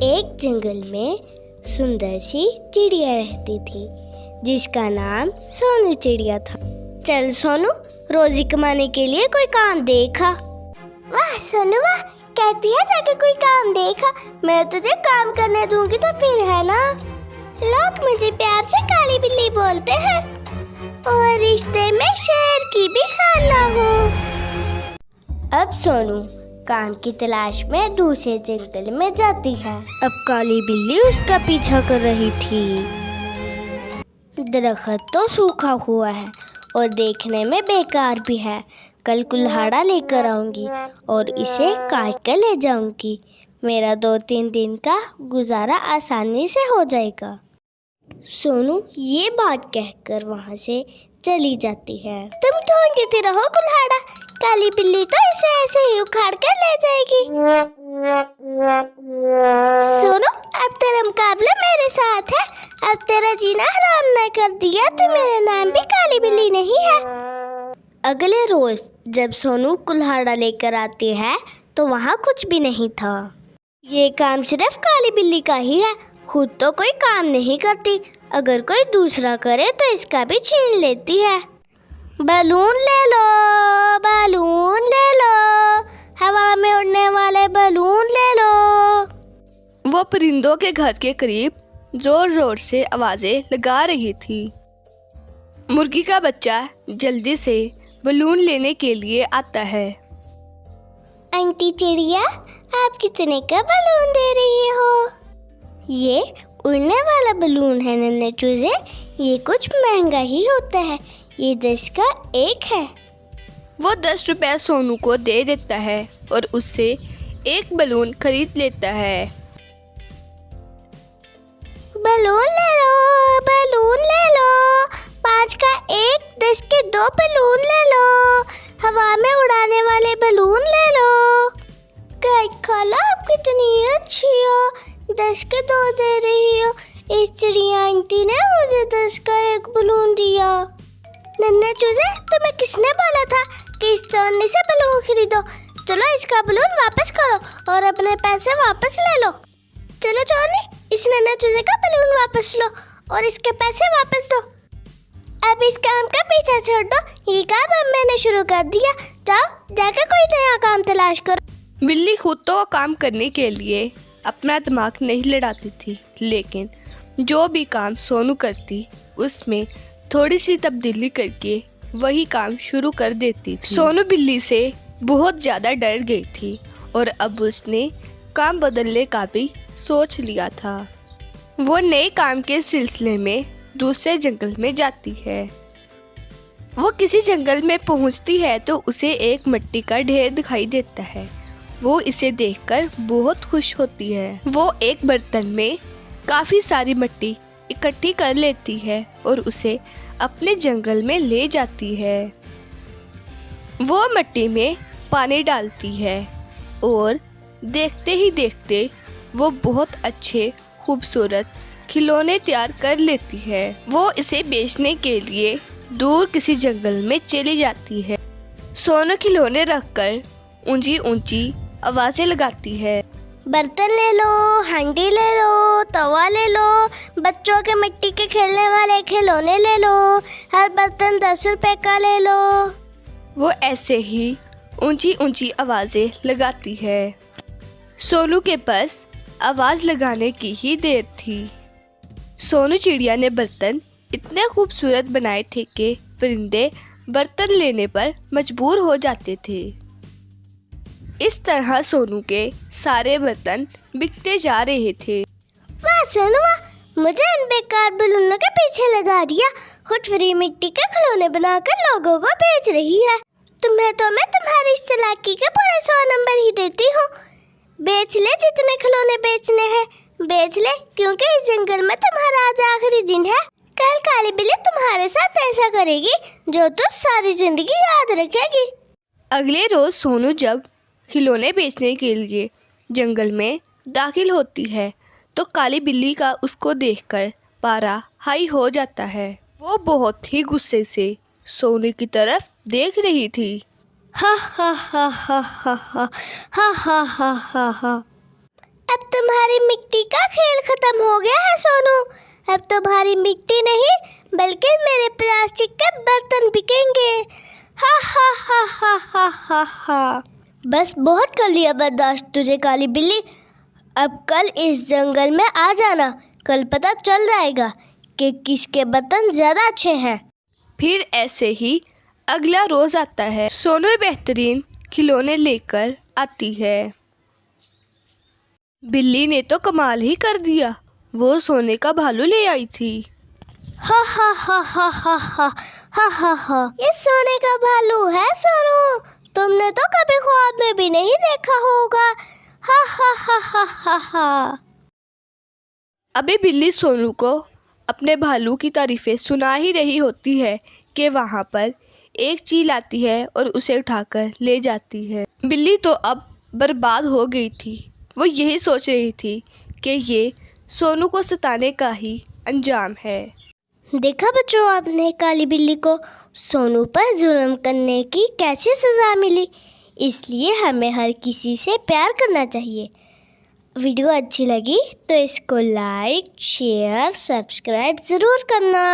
एक जंगल में सुंदर सी चिड़िया रहती थी जिसका नाम सोनू चिड़िया था। चल सोनू, रोजी कमाने के लिए कोई काम देखा। वाह सोनू वाह, कहती है जाके कोई काम देखा। मैं तुझे काम करने दूंगी तो फिर है ना। लोग मुझे प्यार से काली बिल्ली बोलते हैं और रिश्ते में शेर की भी खाला हूँ। अब सोनू काम की तलाश में दूसरे जंगल में जाती है। अब काली बिल्ली उसका पीछा कर रही थी। दरख्त तो सूखा हुआ है और देखने में बेकार भी है। कल कुल्हाड़ा लेकर आऊंगी और इसे काट कर ले जाऊंगी। मेरा 2-3 दिन का गुजारा आसानी से हो जाएगा। सोनू ये बात कहकर वहाँ से चली जाती है। तुम ढूंढती रहो कुल्हाड़ा, काली बिल्ली तो इसे ऐसे ही उखाड़ कर ले जाएगी। सोनू, अब तेरा मुकाबला मेरे साथ है। अब तेरा जीना हराम न कर दिया तो मेरा नाम भी काली बिल्ली नहीं है। अगले रोज जब सोनू कुल्हाड़ा लेकर आती है तो वहाँ कुछ भी नहीं था। ये काम सिर्फ काली बिल्ली का ही है, खुद तो कोई काम नहीं करती। अगर कोई दूसरा करे तो इसका भी छीन लेती है। बलून ले लो, बलून ले लो, हवा में उड़ने वाले बलून ले लो। वो परिंदों के घर के करीब जोर जोर से आवाजें लगा रही थी। मुर्गी का बच्चा जल्दी से बलून लेने के लिए आता है। आंटी चिड़िया, आप कितने का बलून दे रही हो? ये उड़ने वाला बलून है नन्हे चूजे, ये कुछ महंगा ही होता है। ये 10 का 1 है। वो 10 रुपए सोनू को दे देता है और उससे एक बलून खरीद लेता है। बलून ले लो, बलून ले लो, 5 का 1, 10 के 2 बलून ले लो, हवा में उड़ाने वाले बलून ले लो। गाइड खाला, आप कितनी अच्छी हो, 10 के 2 दे रही हो। इस चिड़िया आंटी ने मुझे 10 का 1 बलून दिया। नन्हे चूजे, तुम्हें किसने बोला था कि इस चौनी से बलून खरीदो? चलो इसका बलून वापस करो और अपने पैसे वापस ले लो। चलो चौनी, इस नन्हे चूजे का बलून वापस लो और इसके पैसे वापस दो। अब इस काम का पीछा छोड़ दो, ये काम अब मैंने शुरू कर दिया। जाओ जाकर कोई नया काम तलाश करो। बिल्ली खुद तो काम करने के लिए अपना दिमाग नहीं लड़ाती थी, लेकिन जो भी काम सोनू करती उसमें थोड़ी सी तब्दीली करके वही काम शुरू कर देती थी। सोनू बिल्ली से बहुत ज़्यादा डर गई थी और अब उसने काम बदलने का भी सोच लिया था। वो नए काम के सिलसिले में दूसरे जंगल में जाती है। वो किसी जंगल में पहुंचती है तो उसे एक मिट्टी का ढेर दिखाई देता है। वो इसे देखकर बहुत खुश होती है। वो एक बर्तन में काफ़ी सारी मिट्टी इकट्ठी कर लेती है और उसे अपने जंगल में ले जाती है। वो मिट्टी में पानी डालती है और देखते ही देखते वो बहुत अच्छे खूबसूरत खिलौने तैयार कर लेती है। वो इसे बेचने के लिए दूर किसी जंगल में चली जाती है। सोनू खिलौने रखकर ऊंची ऊंची आवाजें लगाती है। बर्तन ले लो, हांडी ले लो, तवा ले लो, बच्चों के मिट्टी के खेलने वाले खिलौने ले लो, हर बर्तन 10 रुपए का ले लो। वो ऐसे ही ऊंची ऊंची आवाजें लगाती है। सोनू के पास आवाज लगाने की ही देर थी। सोनू चिड़िया ने बर्तन इतने खूबसूरत बनाए थे कि परिंदे बर्तन लेने पर मजबूर हो जाते थे। इस तरह सोनू के सारे बर्तन बिकते जा रहे थे। वाह सोनू वाह, मुझे इन बेकार बलूनों के पीछे लगा दिया। खुद फ्री मिट्टी के खिलौने बनाकर लोगों को बेच रही है। तुम्हें तो मैं तुम्हारी इस चालाकी के पूरे 100 नंबर ही देती हूँ। बेच ले जितने खिलौने बेचने हैं, बेच ले, क्योंकि इस जंगल में तुम्हारा आज आखिरी दिन है। कल काली बिल्ली तुम्हारे साथ ऐसा करेगी जो तो सारी जिंदगी याद रखेगी। अगले रोज सोनू जब खिलौने बेचने के लिए जंगल में दाखिल होती है तो काली बिल्ली का उसको देखकर पारा हाई हो जाता है। वो बहुत ही गुस्से से सोनू की तरफ देख रही थी। हा हा हा हा हा हा हा हा हा हा। अब तुम तुम्हारी मिट्टी का खेल खत्म हो गया है सोनू। अब तुम्हारी मिट्टी नहीं बल्कि मेरे प्लास्टिक के बर्तन बिकेंगे। हा हा हा हा हा हा हा। बस बहुत कर लिया बर्दाश्त तुझे काली बिल्ली। अब कल इस जंगल में आ जाना, कल पता चल जाएगा कि किसके बर्तन ज्यादा अच्छे हैं। फिर ऐसे ही अगला रोज आता है। सोनू बेहतरीन खिलौने लेकर आती है। बिल्ली ने तो कमाल ही कर दिया, वो सोने का भालू ले आई थी। हा हा हा हा हा हा हा हा हा। ये सोने का भालू है सोनू, तुमने तो कभी ख्वाब में भी नहीं देखा होगा। हा हा हा हा हा हा। अभी बिल्ली सोनू को अपने भालू की तारीफें सुना ही रही होती है कि वहाँ पर एक चील आती है और उसे उठाकर ले जाती है। बिल्ली तो अब बर्बाद हो गई थी। वो यही सोच रही थी कि ये सोनू को सताने का ही अंजाम है। देखा बच्चों आपने काली बिल्ली को सोनू पर जुल्म करने की कैसी सज़ा मिली। इसलिए हमें हर किसी से प्यार करना चाहिए। वीडियो अच्छी लगी तो इसको लाइक शेयर सब्सक्राइब ज़रूर करना।